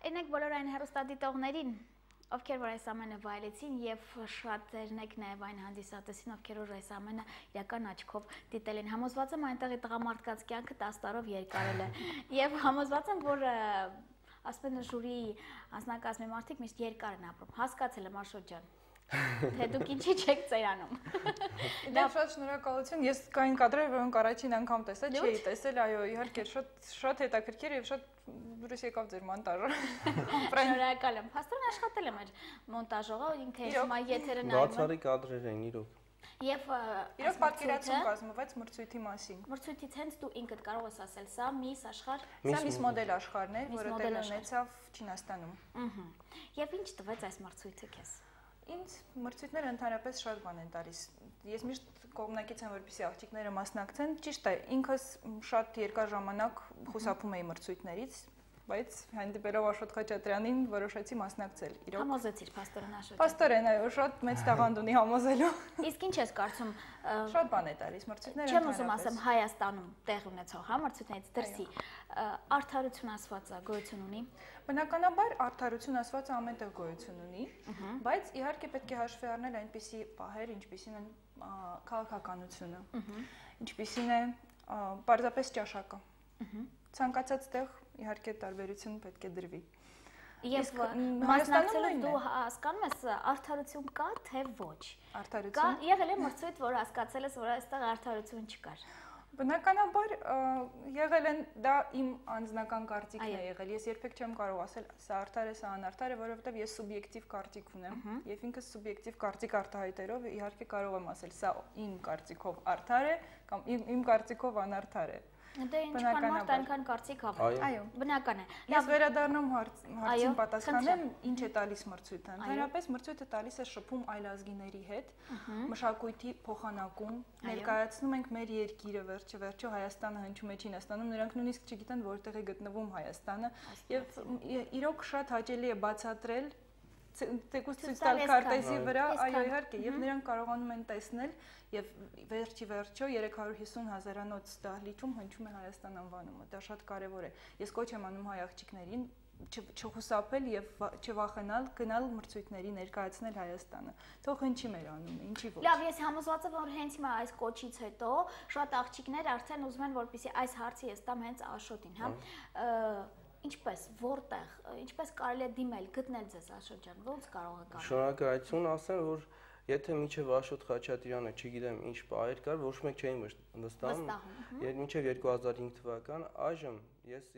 Էնեք բոլոր այն հեռուստադիտողներին, ովքեր որ այս ամենը վայելեցին եւ շատերն եք նաեւ այն հանդիսատեսին, ովքեր որ այս ամենը իրական աչքով դիտել են։ Համոզված եմ այնտեղի տղամարդկանց կյանքը 10 տարով երկարել է եւ համոզված եմ, որ ասում են ժյուրի անձնակազմի մարդիկ միշտ երկար են ապրում։ Հասկացել եմ Աշոտ ջան։ Թե դուք ինչի չեք ծերանում։ Դա շատ շնորհակալություն։ Ես կային կադրեր, որոնք առաջին անգամ տեսա, չէի տեսել, այո, իհարկե շատ հետաքրքիր եւ շատ դուրս եկավ ձեր մոնտաժը։ Շնորհակալ եմ։ Փաստորեն աշխատել եմ այդ մոնտաժողը, ինքը հիմա եթերը նայում։ Բացառիկ կադրեր են իրոք։ Եվ իրոք պատկերացում կազմվեց մրցույթի մասին։ Մրցույթից հենց դու ինքդ կարող ես ասել, սա Miss աշխարհ, սա Miss մոդել աշխարհն էր, որը տեղի ունեցավ Չինաստանում։ Եվ ինչ տվեց այս մրցույթը քեզ։ Ինձ մրցույթները ընդհանրապես շատ բան են տալիս։ Ես միշտ կողմնակից եմ, որպեսզի աղջիկները մասնակցեն։ Ճիշտ է, ինքս շատ երկար ժամանակ խուսափում էի մրցույթներից, բայց հանդիպելով Աշոտ Խաչատրյանին որոշեցի մասնակցել։ Համոզեցիր փաստորեն Աշոտ։ Փաստորեն, այո, շատ մեծ տաղանդ ունի համոզելու։ Իսկ ինչ ես կարծում։ Շատ բան է տալիս մրցույթները։ Չեմ ուզում ասեմ Հայաստանում տեղ ունեցող, հա, մրցույթներից դրսի արդարություն ասվածը գոյություն ունի։ Բնականաբար արդարություն ասվածը ամենտեղ գոյություն ունի, բայց իհարկե պետք է հաշվի առնել այնպիսի պահեր, ինչպիսին են քաղաքականությունը, ինչպիսին է պարզապես ճաշակը։ Ցանկացած տեղ իհարկե տարբերություն պետք է դրվի։ Եվ մասնակցելով դու հասկանում ես արդարություն կա թե ոչ։ Արդարություն։ Կա եղել է մրցույթ, որ հասկացել ես, որ այստեղ արդարություն չկար։ Բնականաբար եղել են, դա իմ անձնական կարծիքն է եղել։ Ես երբեք չեմ կարող ասել սա արդար է, սա անարդար է, որովհետև ես սուբյեկտիվ կարծիք ունեմ եւ ինքս սուբյեկտիվ կարծիք արտահայտելով իհարկե կարող եմ ասել սա իմ կարծիքով արդար է կամ իմ կարծիքով անարդար է։ Դե ինչքան մարդ այնքան կարծիք հավա։ Այո, բնական է։ Ես վերադառնում հարցին պատասխանեմ, ինչ է տալիս մրցույթը։ Ընդհանրապես մրցույթը տալիս է շփում այլազգիների հետ, մշակույթի փոխանակում, ներկայացնում ենք մեր երկիրը, վերջը Հայաստանը հնչում է Չինաստանում, նրանք նույնիսկ չգիտեն որտեղ է գտնվում Հայաստանը, եւ իրոք շատ հաճելի է բացատրել թեկուզ ցույց տալ քարտեզի վրա, այո իհարկե, եւ նրանք կարողանում են տեսնել եւ վերջի վերջո 350,000-անոց դահլիճում հնչում է Հայաստան անվանումը։ Դա շատ կարեւոր է։ Ես կոչ եմ անում հայ աղջիկներին չխուսափել եւ չվախենալ գնալ մրցույթների ներկայացնել Հայաստանը։ Թող հնչի մեր անունը, ինչի ոչ։ Լավ, ես համոզված եմ, որ հենց հիմա այս կոչից հետո շատ աղջիկներ արդեն ուզում են, որպեսզի այս հարցը ես տամ հենց Աշոտին, հա։ Ինչպես, որտեղ, ինչպես կարելի է դիմել, գտնել ձեզ Աշոտ ջան, ո՞նց կարող է գալ։ Շնորհակալություն, ասեմ, որ եթե մինչև Աշոտ Խաչատրյանը, չգիտեմ, ինչ պահեր կար, ոչ մեկ չէին վստահում։ Մինչև 2005 թվական, այժմ ես